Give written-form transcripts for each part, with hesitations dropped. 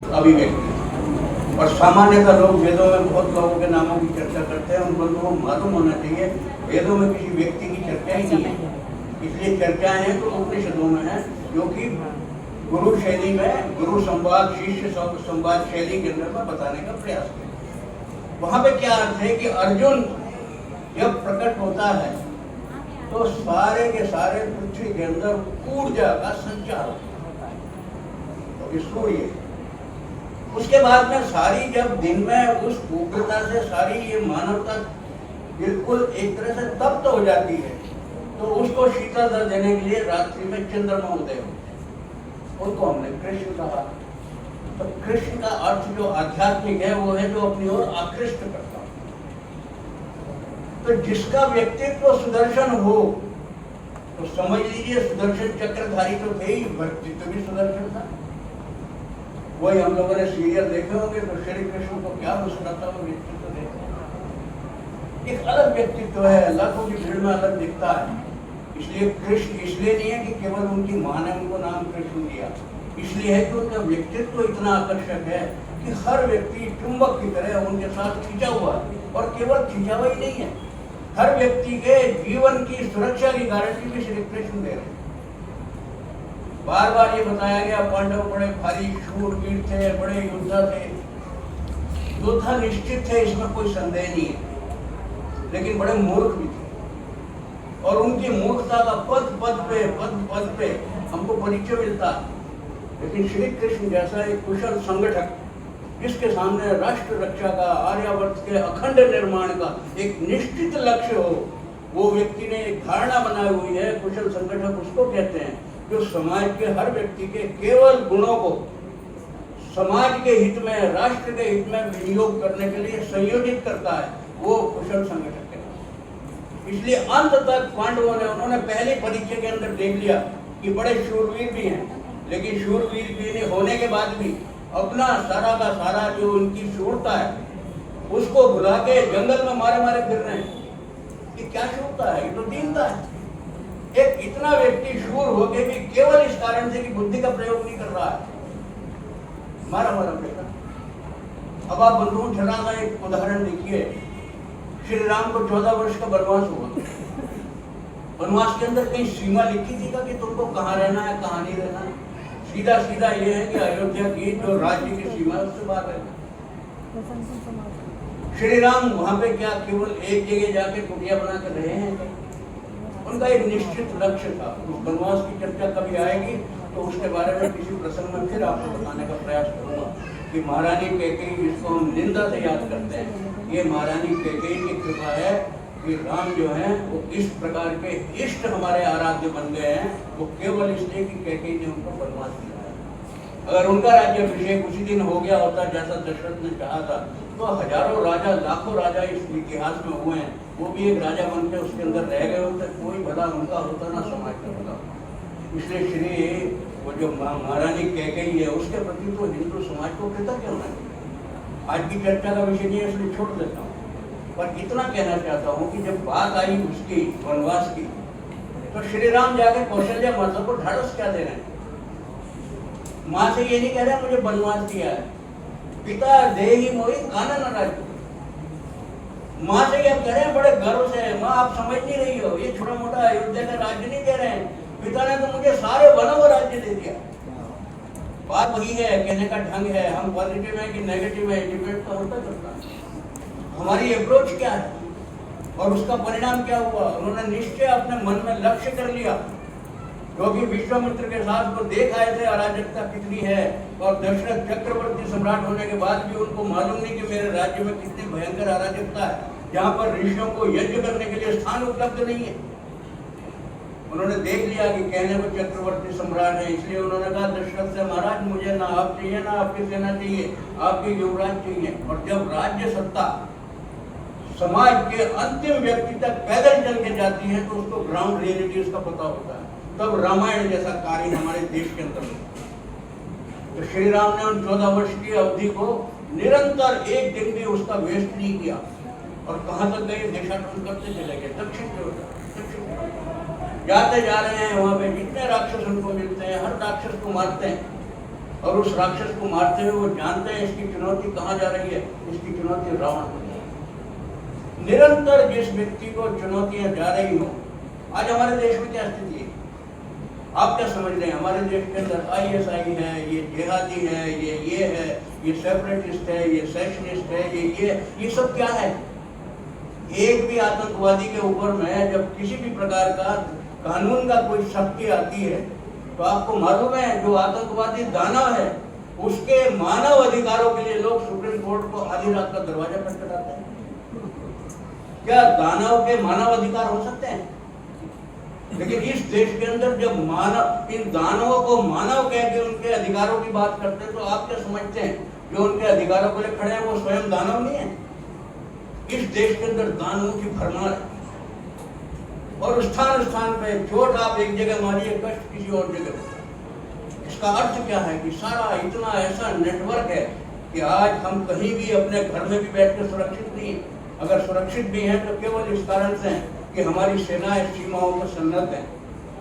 अभिव्यक्ति। और सामान्यतः लोग वेदों में बहुत लोगों के नामों की चर्चा करते हैं, उन बंधुओं को मालूम होना चाहिए वेदों में किसी व्यक्ति की चर्चा ही नहीं है। इसलिए चर्चाएं हैं तो उपनिषदों में है, जो कि गुरु शैली में, गुरु संवाद, शिष्य संवाद शैली के अंदर में बताने का प्रयास किया। वहां पे क्या अर्थ है कि अर्जुन जब प्रकट होता है तो सारे के सारे पृथ्वी के अंदर ऊर्जा का संचार होता है, तो सूर्य। उसके बाद में सारी जब दिन में उस उग्रता से सारी ये मानवता बिल्कुल एक तरह से तप्त हो जाती है, तो उसको शीतलता देने के लिए रात्रि में चंद्रमा उदय हो, उनको हमने कृष्ण कहा। तो कृष्ण का अर्थ जो आध्यात्मिक है वो है जो अपनी ओर आकृष्ट करता। तो जिसका व्यक्तित्व सुदर्शन हो, तो समझ लीजिए सुदर्शन चक्रधारी तो थे ही, व्यक्तित्व भी सुदर्शन था। वही हम लोगों ने सीरियल देखे होंगे तो श्री कृष्ण को क्या मुस्कुराता हुआ व्यक्तित्व देखते, एक अलग व्यक्तित्व है, लाखों की भीड़ में अलग दिखता है। इसलिए कृष्ण इसलिए नहीं है कि केवल उनकी मां ने उनको नाम कृष्ण दिया, इसलिए है कि उनका व्यक्तित्व इतना आकर्षक है कि हर व्यक्ति चुंबक की तरह उनके साथ खिंचा हुआ है। और केवल खिंचा हुआ ही नहीं है, हर व्यक्ति के जीवन की सुरक्षा की गारंटी भी श्री कृष्ण दे रहे हैं। बार बार ये बताया गया, पांडव बड़े भारी शूरवीर थे, बड़े योद्धा थे, योद्धा निश्चित थे, इसमें कोई संदेह नहीं है, लेकिन बड़े मूर्ख भी थे। और उनकी मूर्खता का पद पद पे हमको परिचय मिलता है। लेकिन श्री कृष्ण जैसा एक कुशल संगठक, जिसके सामने राष्ट्र रक्षा का, आर्यावर्त के अखंड निर्माण का एक निश्चित लक्ष्य हो, वो व्यक्ति ने एक धारणा बनाई हुई है। कुशल संगठक उसको कहते हैं जो समाज के हर व्यक्ति के केवल गुणों को समाज के हित में, राष्ट्र के हित में विनियोग करने के लिए संयोजित करता है, वो कुशल संगठक है। इसलिए अंत तक पांडवों ने, उन्होंने पहले परीक्षा के अंदर देख लिया कि बड़े शूरवीर भी हैं, लेकिन शूरवीर भी होने के बाद भी अपना सारा का सारा जो उनकी शूरता है उसको भुला के जंगल में मारे मारे फिर रहे हैं। ये क्या शूरता है, ये तो दीनता है। एक इतना व्यक्ति शूर होके भी केवल इस कारण से कि बुद्धि का प्रयोग नहीं कर रहा है, मारा मारा बेटा। अब आप बंधुओं छला का एक उदाहरण देखिए, श्री राम को 14 वर्ष का वनवास हुआ। वनवास के अंदर कहीं सीमा लिखी थी कि तुमको कहाँ रहना है, कहाँ नहीं रहना है। सीधा सीधा ये है कि अयोध्या की जो राज्य की सीमा है उससे बाहर रहना। श्री राम वहां पे क्या केवल एक जगह जाके कुटिया बना कर रहे हैं? उनका एक निश्चित लक्ष्य था। उस वनवास की चर्चा कभी आएगी तो उसके बारे में किसी प्रसंग में फिर आपको बताने का प्रयास करूंगा कि महारानी कैकेयी, जिसको हम निंदा से याद करते हैं, ये महारानी कैकेयी की कृपा है कि राम जो है वो इस प्रकार के इष्ट हमारे आराध्य बन गए हैं, वो केवल इसलिए कि कैकेयी ने उनको वनवास दिलाया। अगर उनका राज्याभिषेक उसी दिन हो गया होता जैसा दशरथ ने चाहा था, तो हजारों राजा, लाखों राजा इस इतिहास में हुए हैं, वो भी एक राजा बन के उसके अंदर रह गए होते, कोई भला उनका होता ना समाज का भला। इसलिए श्री वो जो महारानी कैकेयी है उसके प्रति तो हिंदू समाज को कृतज्ञ होना चाहिए। आज की चर्चा का विषय नहीं है, इसलिए छोड़ देता हूँ। पर इतना कहना चाहता हूँ कि जब बात आई उसकी वनवास की, तो श्री राम जाके कौशल्या माता को ढाढ़स क्या दे रहे हैं? माँ से ये नहीं कह रहे मुझे वनवास दिया है, पिता देहि मोहि कानन राज्य। माँ से ये कह रहे हैं बड़े गर्व से, माँ आप समझ नहीं रही हो, ये छोटा मोटा अयोध्या का राज्य नहीं दे रहे हैं, पिता ने तो मुझे सारे वनों का राज्य दे दिया। बात वही है, कहने का ढंग है, हम पॉजिटिव है कि नेगेटिव है डिपेंड तो होता करता है। हमारी अप्रोच क्या है और उसका परिणाम क्या हुआ। उन्होंने निश्चय अपने मन में लक्ष्य कर लिया, क्योंकि विश्वामित्र के साथ वो देख आए थे अराजकता कितनी है, और दशरथ चक्रवर्ती सम्राट होने के बाद भी उनको मालूम नहीं कि मेरे राज्य में कितनी भयंकर अराजकता है, जहाँ पर ऋषियों को यज्ञ करने के लिए स्थान उपलब्ध नहीं है। उन्होंने देख लिया कि कहने को चक्रवर्ती सम्राट है, इसलिए उन्होंने कहा दशरथ से, महाराज मुझे ना आप चाहिए ना आपकी सेना चाहिए, आपके युवराज चाहिए। और जब राज्य सत्ता समाज के अंतिम व्यक्ति तक पैदल चल के जाती है तो उसको ग्राउंड रियलिटी उसका पता होता है। तब रामायण जैसा कार्य हमारे देश के अंदर होता है। तो श्री राम ने उन 14 वर्ष की अवधि को निरंतर एक दिन भी उसका वेस्ट नहीं किया। और कहाँ तक गए? देशाटन करते चले गए, दक्षिण की ओर जाते जा रहे हैं। वहां पे जितने राक्षस उनको मिलते हैं हर राक्षस को मारते हैं। और उस राक्षस को मारते हुए वो जानते हैं इसकी चुनौती कहाँ जा रही है, इसकी चुनौती रावण को। निरंतर जिस व्यक्ति को चुनौतियां जा रही हो, आज हमारे देश में क्या स्थिति है, आप क्या समझ रहे हैं? हमारे देश के अंदर ISI है, ये जिहादी है, ये है, ये सेपरेटिस्ट है, ये सेशनिस्ट है, ये सब क्या है? एक भी आतंकवादी के ऊपर में जब किसी भी प्रकार का कानून का कोई सख्ती आती है तो आपको मालूम है जो आतंकवादी दानव है उसके मानव अधिकारों के लिए लोग सुप्रीम कोर्ट को आधी रात का दरवाजा खटखटाते हैं। क्या दानव के मानव अधिकार हो सकते हैं? लेकिन इस देश के अंदर जब मानव इन दानवों को मानव कह के उनके अधिकारों की बात करते हैं तो आप क्या समझते हैं जो उनके अधिकारों के लिए खड़े हैं वो स्वयं दानव नहीं है? इस देश के अंदर दानवों की भरमार है और स्थान स्थान पे चोट आप एक जगह मारिए, कष्ट किसी और जगह। इसका अर्थ क्या है कि सारा इतना ऐसा नेटवर्क है कि आज हम कहीं भी अपने घर में भी बैठ कर सुरक्षित नहीं है। अगर सुरक्षित भी हैं तो केवल इस कारण से हैं कि हमारी सेनाएं सीमाओं पर सन्नद्ध हैं,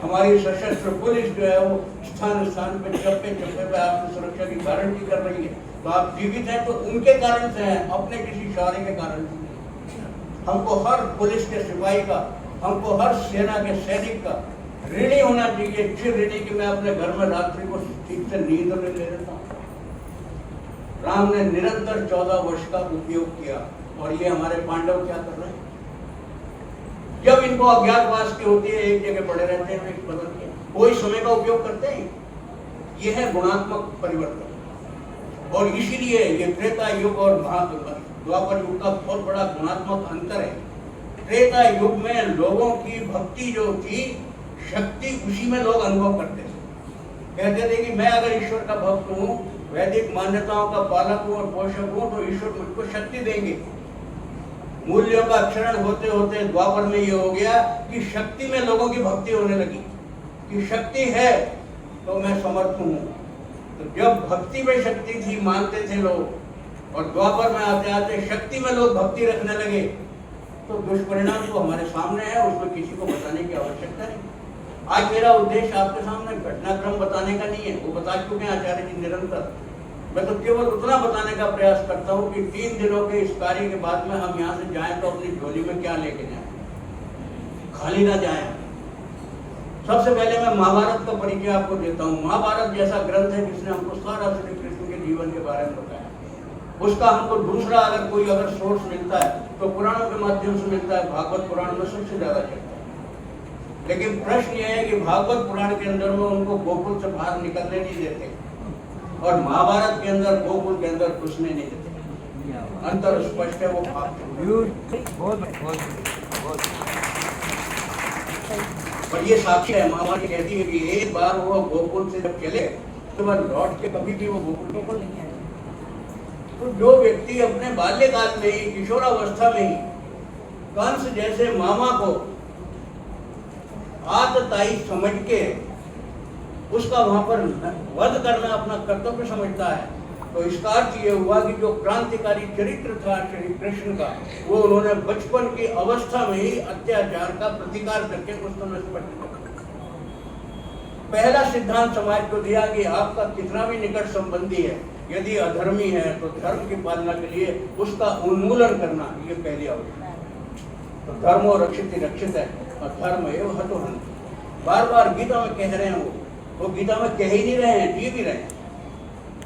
हमारी सशस्त्र पुलिस जो है वो स्थान स्थान पे चप्पे पे आपकी सुरक्षा की गारंटी कर रही है। तो आप जीवित हैं तो उनके कारण से हैं, अपने किसी शौर्य के कारण से। हमको हर पुलिस के सिपाही का, हमको हर सेना के सैनिक का ऋणी होना चाहिए, चिर ऋणी कि मैं अपने घर में रात्रि को ठीक से नींद नहीं ले लेता हूँ। राम ने निरंतर 14 वर्ष का उपयोग किया और ये हमारे पांडव क्या कर रहे हैं? जब इनको अज्ञातवास की होती है एक जगह पड़े रहते हैं, बदल के कोई समय का उपयोग करते हैं। यह है गुणात्मक परिवर्तन और इसीलिए ये त्रेता युग और द्वापर युग का बहुत बड़ा गुणात्मक अंतर है। त्रेता युग में लोगों की भक्ति जो थी, शक्ति उसी में लोग अनुभव करते थे। कहते थे कि मैं अगर ईश्वर का भक्त हूँ, वैदिक मान्यताओं का पालक हूँ और पोषक हूँ तो ईश्वर मुझको शक्ति देंगे। मूल्यों का क्षरण होते होते द्वापर में ये हो गया कि शक्ति में लोगों की भक्ति होने लगी कि शक्ति है तो मैं समर्थ हूँ। तो जब भक्ति में शक्ति थी मानते थे लोग और द्वापर में आते आते शक्ति में लोग भक्ति रखने लगे तो दुष्परिणाम तो हमारे सामने है, उसमें किसी को बताने की आवश्यकता नहीं। आज मेरा उद्देश्य आपके सामने घटनाक्रम बताने का नहीं है, वो बता चुके हैं आचार्य जी निरंतर। मैं तो केवल उतना बताने का प्रयास करता हूँ कि 3 दिनों के इस कार्य के बाद में हम यहाँ से जाएं तो अपनी झोली में क्या लेके जाएं, खाली ना जाएं। सबसे पहले मैं महाभारत का परिचय आपको देता हूँ। महाभारत जैसा ग्रंथ है जिसने हमको सारा श्री कृष्ण के जीवन के बारे में बताया। उसका हमको दूसरा अगर सोर्स मिलता है तो पुराणों के माध्यम से मिलता है। भागवत पुराण में सबसे ज्यादा चलता है। लेकिन प्रश्न यह है कि भागवत पुराण के अंदर में उनको गोकुल से बाहर निकलने नहीं देते और महाभारत के अंदर गोकुल के अंदर घुसने नहीं देते। अंतर स्पष्ट है, वो और ये साक्षी है। महाभारत कहती है कि एक बार वो गोकुल से जब चले तो वह लौट के कभी भी वो गोकुल नहीं है। तो जो व्यक्ति अपने बाल्यकाल में ही, किशोरावस्था में ही कंस जैसे मामा को आतताई समझ के उसका वहां पर वध करना अपना कर्तव्य समझता है, तो इसका अर्थ ये हुआ कि जो क्रांतिकारी चरित्र था श्री कृष्ण का, वो उन्होंने बचपन की अवस्था में ही अत्याचार का प्रतिकार करके उस समय स्पष्ट किया। पहला सिद्धांत समाज को दिया कि आपका कितना भी निकट संबंधी है, यदि अधर्मी है तो धर्म की पालना के लिए उसका उन्मूलन करना ये पहली आवश्यकता है। तो धर्मो रक्षित रक्षित है और धर्म एवं हतो हन्ति। बार बार गीता में कह रहे हैं, वो गीता में कह ही नहीं रहे हैं, जी भी रहे हैं।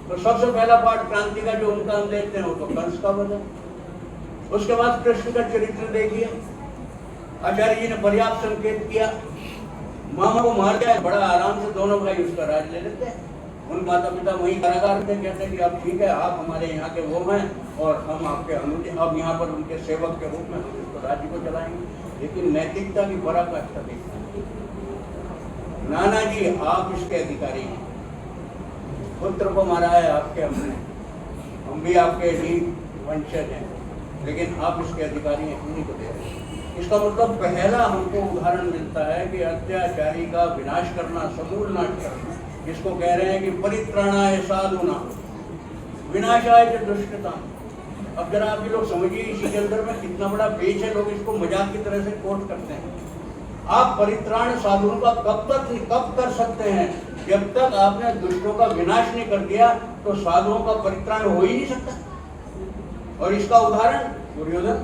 तो सबसे पहला पाठ क्रांति का जो उनका हम देखते हैं वो तो कंस का वध। उसके बाद कृष्ण का चरित्र देखिए, आचार्य जी ने पर्याप्त संकेत किया। मामा को मार दिया, बड़ा आराम से दोनों भाई उसका राज ले लेते हैं। उन माता पिता वही कारागार थे, कहते हैं कि अब ठीक है, आप हमारे यहाँ के वो हैं और हम आपके अनुज, अब यहाँ पर उनके सेवक के रूप में हम इसको राज्य को चलाएंगे। लेकिन नैतिकता की पराकाष्ठा देखते हैं। नाना जी आप इसके अधिकारी हैं, पुत्र को मारा है आपके, हमने, हम भी आपके ही वंशज हैं, लेकिन आप इसके अधिकारी हैं, उन्हीं को दे रहे हैं। इसका मतलब पहला हमको उदाहरण मिलता है कि अत्याचारी का विनाश करना, समूल नाश करना, जिसको कह रहे हैं कि परित्राणाय साधुनां विनाशाय च दुष्कृताम्। अब जरा आप लोग समझिए इसी के अंदर में कितना बड़ा पेच है। लोग इसको मजाक की तरह से कोट करते हैं। आप परित्राण साधुओं का कब कर सकते हैं जब तक आपने दुष्टों का विनाश नहीं कर दिया तो साधुओं का परित्राण हो ही नहीं सकता। और इसका उदाहरण दुर्योधन,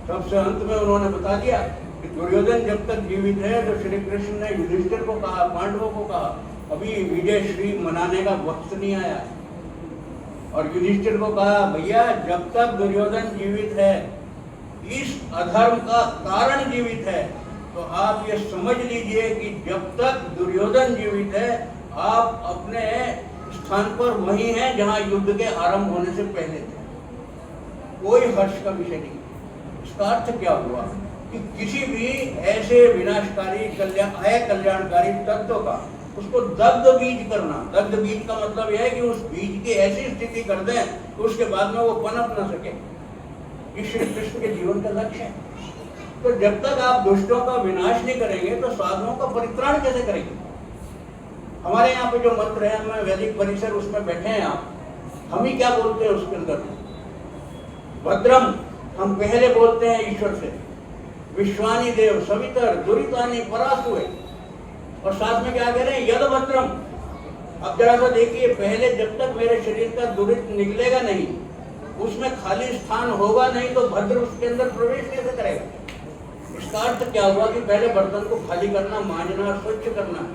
सबसे अंत में उन्होंने बता दिया कि दुर्योधन जब तक जीवित है तो श्री कृष्ण ने युधिष्ठिर को कहा, पांडवों को कहा, अभी विजय श्री मनाने का वक्त नहीं आया। और युधिष्ठिर को कहा, भैया जब तक दुर्योधन जीवित है, इस अधर्म का कारण जीवित है, तो आप ये समझ लीजिए कि जब तक दुर्योधन जीवित है आप अपने स्थान पर वही हैं जहां युद्ध के आरंभ होने से पहले थे। कोई हर्ष का विषय नहीं। इसका अर्थ क्या हुआ कि किसी भी ऐसे विनाशकारी अकल्याणकारी तत्व का उसको दग्ध बीज करना। दग्ध बीज का मतलब यह है कि उस बीज की ऐसी स्थिति कर दें कि उसके बाद में वो पनप न सके। ये श्री कृष्ण के जीवन का लक्ष्य है। तो जब तक आप दुष्टों का विनाश नहीं करेंगे तो साधुओं का परित्राण कैसे करेंगे? हमारे यहाँ पे जो मंत्र है, हमें वैदिक परिसर उसमें बैठे हैं आप, हम ही क्या बोलते हैं उसके अंदर? भद्रम हम पहले बोलते हैं ईश्वर से, विश्वानी देव सवितर दुरितानी परासुए, और साथ में क्या कह रहे हैं? यद भद्रम। अब जरा सा देखिए, पहले जब तक मेरे शरीर का दुरित निकलेगा नहीं, उसमें खाली स्थान होगा नहीं, तो भद्र उसके अंदर प्रवेश कैसे करेगा? इसका अर्थ क्या हुआ कि पहले बर्तन को खाली करना, मांजना, स्वच्छ करना,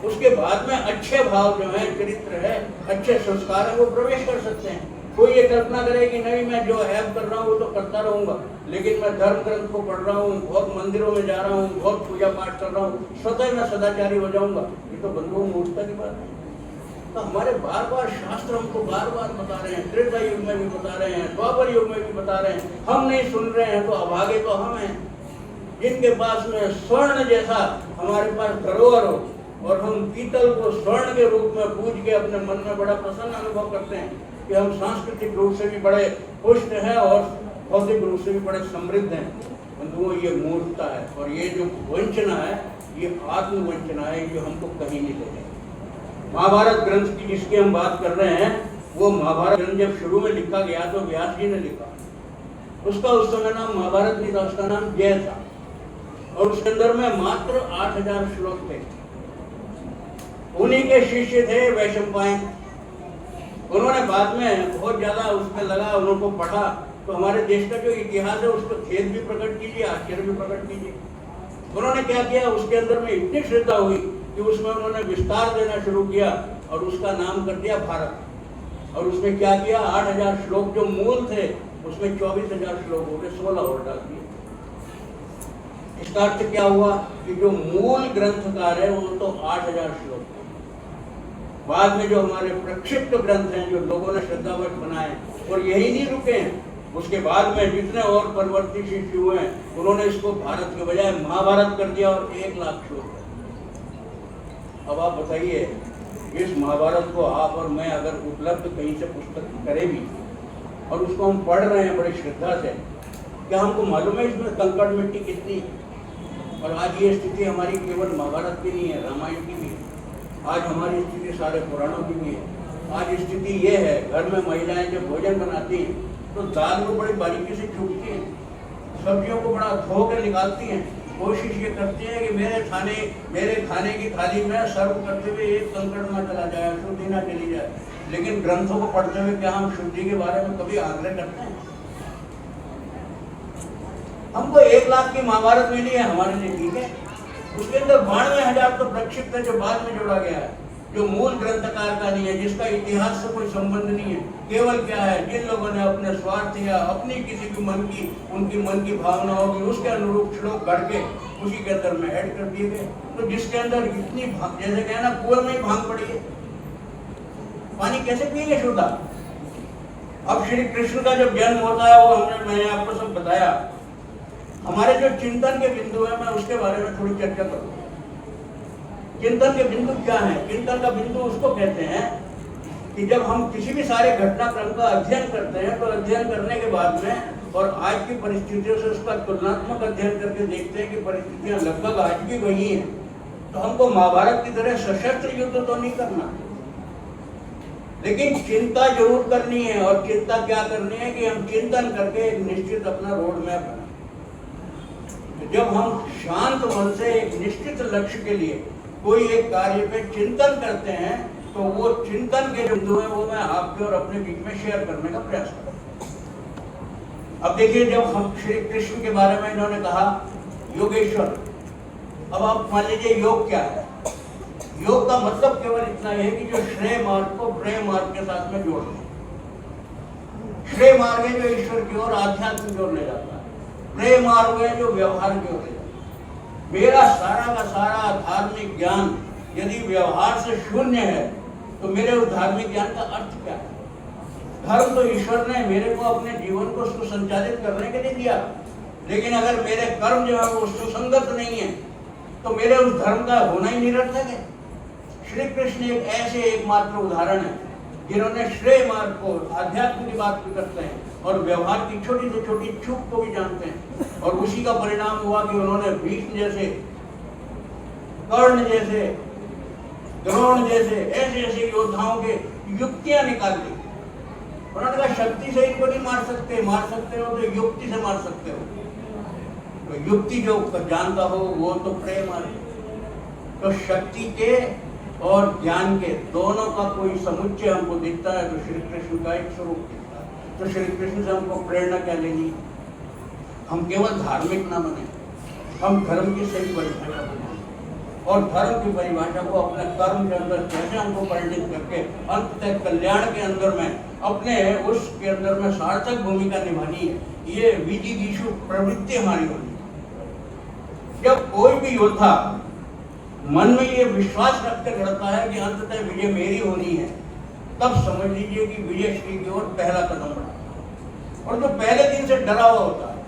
उसके बाद में अच्छे भाव जो है, चरित्र है, अच्छे संस्कार है, वो प्रवेश कर सकते हैं। कोई ये कल्पना करे कि नहीं मैं जो ऐप कर रहा हूँ वो तो करता रहूंगा, लेकिन मैं धर्म ग्रंथ को पढ़ रहा हूँ, बहुत मंदिरों में जा रहा हूँ, बहुत पूजा पाठ कर रहा हूँ, स्वतः मैं सदाचारी हो जाऊंगा, ये तो बंधुओं मूर्खता की बात है। तो हमारे बार बार शास्त्र हमको बार बार बता रहे हैं, त्रेता युग में भी बता रहे हैं, द्वापर युग में भी बता रहे हैं, हम नहीं सुन रहे हैं तो अभागे तो हम हैं। जिनके पास में स्वर्ण जैसा हमारे पास धरोहर हो और हम पीतल को स्वर्ण के रूप में पूज के अपने मन में बड़ा प्रसन्न अनुभव करते हैं कि हम सांस्कृतिक रूप से भी बड़े पुष्ट हैं और भौतिक रूप से भी बड़े समृद्ध हैं। बंधुओं, ये मूर्खता है और ये जो वंचना है, ये आत्मवंचना है, जो हमको कहीं नहीं ले जाए। महाभारत ग्रंथ की जिसकी हम बात कर रहे हैं, वो महाभारत ग्रंथ जब शुरू में लिखा गया तो व्यास जी ने लिखा, उसका उस समय नाम महाभारत नहीं था, उसका नाम जय था, और उसके अंदर में मात्र 8000 श्लोक थे। उन्हीं के शिष्य थे वैशंपायन। उन्होंने बाद में बहुत ज्यादा उसमें लगा, उनको पढ़ा, तो हमारे देश का जो इतिहास है उसको खेद भी प्रकट कीजिए, आश्चर्य भी प्रकट कीजिए। उन्होंने क्या किया, उसके अंदर में इतनी श्रद्धा हुई कि उसमें उन्होंने विस्तार देना शुरू किया और उसका नाम कर दिया भारत। और उसमें क्या किया, 8000 श्लोक जो मूल थे उसमें 24000 श्लोक हो गए, 16 और डाल दिए। इसका अर्थ क्या हुआ कि जो मूल ग्रंथकार है वो तो 8000 श्लोक है। बाद में जो हमारे प्रक्षिप्त ग्रंथ हैं, जो लोगों ने श्रद्धावश बनाए, और यही नहीं रुके हैं, उसके बाद में जितने और परवर्ती शिष्य हुए हैं उन्होंने इसको भारत के बजाय महाभारत कर दिया और 1 लाख श्लोक। अब आप बताइए, इस महाभारत को आप और मैं अगर उपलब्ध कहीं से पुस्तक करें भी और उसको हम पढ़ रहे हैं बड़ी श्रद्धा से, क्या हमको मालूम है इसमें कंकड़ मिट्टी कितनी? और आज ये स्थिति हमारी केवल महाभारत की नहीं है, रामायण की भी है। आज हमारी स्थिति सारे पुराणों की भी है। आज स्थिति ये है, घर में महिलाएं जब भोजन बनाती हैं तो दाल को बड़ी बारीकी से चूकती हैं, सब्जियों को बड़ा धो कर निकालती हैं, कोशिश ये करती हैं कि मेरे खाने की थाली में सर्व करते हुए एक कंकड़ ना चला जाए, शुद्धि ना चली जाए। लेकिन ग्रंथों को पढ़ते हुए क्या हम शुद्धि के बारे में कभी आग्रह करते हैं? हमको 1 लाख की महाभारत मिली है, हमारे लिए ठीक है। उसके अंदर 92,000 तो प्रक्षिप्त है जो बाद में जोड़ा गया है, जो मूल ग्रंथकार का नहीं है, जिसका इतिहास से कोई संबंध नहीं है। केवल क्या है, जिन लोगों ने अपने स्वार्थ या अपनी किसी की उनकी मन की भावना होगी उसके अनुरूप श्लोक गढ़ के उसी के अंदर में ऐड कर दिए गए। तो जिसके अंदर इतनी जैसे कहना कुएं में ही भांग पड़ी है, पानी कैसे पिएंगे शुद्ध? अब श्री कृष्ण का जब जन्म होता है वो मैंने आपको सब बताया। हमारे जो चिंतन के बिंदु है, मैं उसके बारे में थोड़ी चर्चा करूंगा। चिंतन के बिंदु क्या है? चिंतन का बिंदु उसको कहते हैं कि जब हम किसी भी सारे घटनाक्रम का अध्ययन करते हैं तो अध्ययन करने के बाद में और आज की परिस्थितियों से उसका तुलनात्मक अध्ययन करके देखते हैं कि परिस्थितियां लगभग आज भी वही हैं, तो हमको महाभारत की तरह सशस्त्र युद्ध तो नहीं करना, लेकिन चिंता जरूर करनी है। और चिंता क्या करनी है कि हम चिंतन करके एक निश्चित अपना रोड मैप बनाए। जब हम शांत मन से एक निश्चित लक्ष्य के लिए कोई एक कार्य पे चिंतन करते हैं तो वो चिंतन के जो बिंदु है वो मैं आपके और अपने बीच में शेयर करने का प्रयास करूँ। अब देखिए, जब हम श्री कृष्ण के बारे में इन्होंने कहा योगेश्वर, अब आप मान लीजिए योग क्या है। योग का मतलब केवल इतना ही है कि जो श्रेय मार्ग को प्रेम मार्ग के साथ में जोड़ दे। श्रेय मार्ग है जो ईश्वर की ओर आध्यात्म की ओर ले जाता है, प्रेम मार्ग है जो व्यवहार की ओर ले जाता है। मेरा सारा का सारा धार्मिक ज्ञान यदि व्यवहार से शून्य है तो मेरे उस धार्मिक ज्ञान का अर्थ क्या है? धर्म तो ईश्वर ने मेरे को अपने जीवन को सुसंचालित करने के लिए दिया, लेकिन अगर मेरे कर्म जो है वो सुसंगत नहीं है तो मेरे उस धर्म का होना ही निरर्थक है। श्री कृष्ण एक ऐसे एकमात्र उदाहरण है जिन्होंने श्रेय मार्ग को, आध्यात्म की बात भी करते हैं और व्यवहार की छोटी से छोटी चूक को भी जानते हैं, और उसी का परिणाम हुआ कि उन्होंने भीष्म जैसे, कर्ण जैसे, द्रोण जैसे ऐसे ऐसे योद्धाओं के युक्तियां निकाल दी। उन्होंने कहा शक्ति से इनको नहीं मार सकते, मार सकते हो तो युक्ति से मार सकते हो। तो युक्ति जो जानता हो वो तो प्रेम मार्ग। तो शक्ति के और ज्ञान के दोनों का कोई समुच्चय हमको दिखता है तो श्री कृष्ण का एक स्वरूप दिखता है। तो श्री कृष्ण से हमको प्रेरणा क्या लेनी? हम केवल धार्मिक ना बने, हम धर्म की सही परिभाषा बने, और धर्म की परिभाषा को अपने कर्म के अंदर कैसे हमको परिणित करके अंत तक कल्याण के अंदर में अपने उसके अंदर में सार्थक भूमिका निभानी है, ये विजिगीषु प्रवृत्ति हमारी होनी। जब कोई भी योद्धा मन में ये विश्वास रखकर लड़ता है कि अंततः विजय मेरी होनी है, तब समझ लीजिए कि विजय श्री की ओर पहला कदम बढ़ा। और जो पहले दिन से डरा हुआ होता है,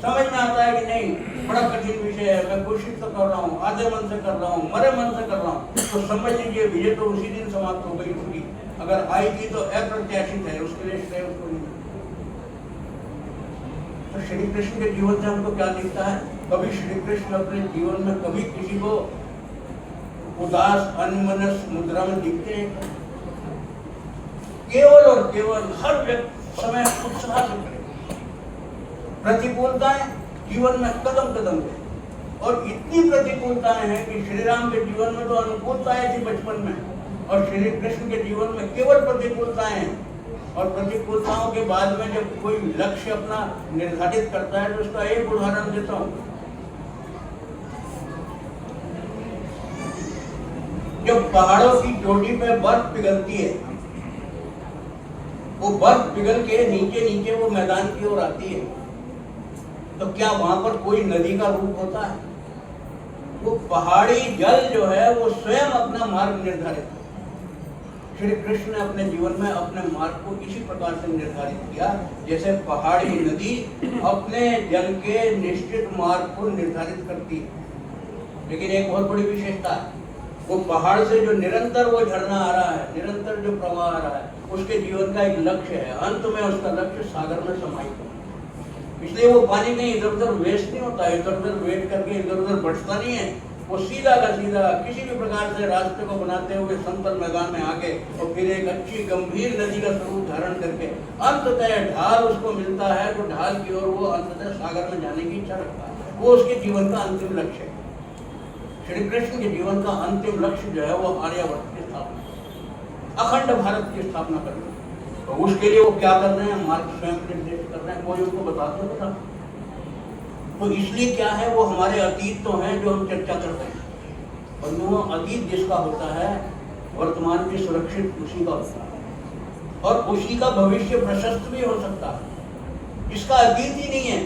समझ में आता है कि नहीं बड़ा कठिन विषय है, मैं कोशिश तो कर रहा हूँ, आधे मन से कर रहा हूँ, मरे मन से कर रहा हूँ, तो समझ लीजिए विजय तो उसी दिन समाप्त हो गई होगी। अगर आएगी तो अप्रत्याशित है, उसके लिए श्रेय उसको नहीं। तो श्री कृष्ण के जीवन से हमको क्या दिखता है? कभी श्री कृष्ण अपने जीवन में कभी किसी को उदास अनमनस मुद्रा में दिखते हैं? केवल और केवल हर समय उत्साह से करें। प्रतिकूलताएं जीवन में कदम कदम पे, और इतनी प्रतिकूलताएं हैं कि श्री राम के जीवन में तो अनुकूलताएं थी बचपन में, और श्री कृष्ण के जीवन में केवल प्रतिकूलताएं हैं। और प्रतिकूलताओं के बाद में जब कोई लक्ष्य अपना निर्धारित करता है तो उसका एक उदाहरण देता हूं। जब पहाड़ों की चोटी पे बर्फ पिघलती है, वो बर्फ पिघल के नीचे नीचे वो मैदान की ओर आती है, तो क्या वहां पर कोई नदी का रूप होता है? वो पहाड़ी जल जो है वो स्वयं अपना मार्ग निर्धारित। श्री कृष्ण ने अपने जीवन में अपने मार्ग को इसी प्रकार से निर्धारित किया जैसे पहाड़ी नदी अपने जल के निश्चित मार्ग को निर्धारित करती है। लेकिन एक बहुत बड़ी विशेषता है, वो पहाड़ से जो निरंतर वो झरना आ रहा है, निरंतर जो प्रवाह आ रहा है, उसके जीवन का एक लक्ष्य है, अंत में उसका लक्ष्य सागर में समाहित हो। इसलिए वो पानी कहीं इधर उधर वेस्ट नहीं होता, इधर उधर वेट करके इधर उधर बढ़ता नहीं है, वो सीधा का सीधा किसी भी प्रकार से रास्ते को बनाते हुए समतल मैदान में आके और फिर एक अच्छी गंभीर नदी का स्वरूप धारण करके अंततः ढाल उसको मिलता है, तो ढाल की ओर वो अंततः सागर में जाने की इच्छा रखता है। वो उसके जीवन का अंतिम लक्ष्य है। श्री कृष्ण के जीवन का अंतिम लक्ष्य जो है वो आर्यावर्त की स्थापना, अखंड भारत की स्थापना करना। तो उसके लिए वो क्या कर रहे हैं? मार्ग स्वयं निर्देश कर रहे हैं, कोई उनको बताते होता। तो इसलिए क्या है, वो हमारे अतीत तो हैं जो हम चर्चा करते हैं, और वो अतीत जिसका होता है वर्तमान में सुरक्षित उसी का होता है, और उसी का भविष्य प्रशस्त भी हो सकता है। इसका अतीत ही नहीं है।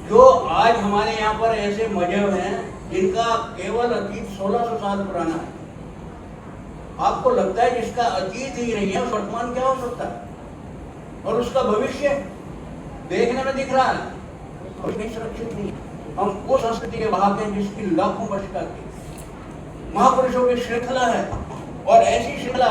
जो आज हमारे यहाँ पर ऐसे मजहब हैं जिनका केवल अतीत 1600 साल पुराना है, आपको लगता है जिसका अतीत ही नहीं है वर्तमान क्या हो सकता है? और उसका भविष्य देखने में दिख रहा है और नहीं सुरक्षित नहीं। हम उस संस्कृति के वाहक हैं जिसकी लाखों वर्ष का महापुरुषों की श्रृंखला है, और ऐसी श्रृंखला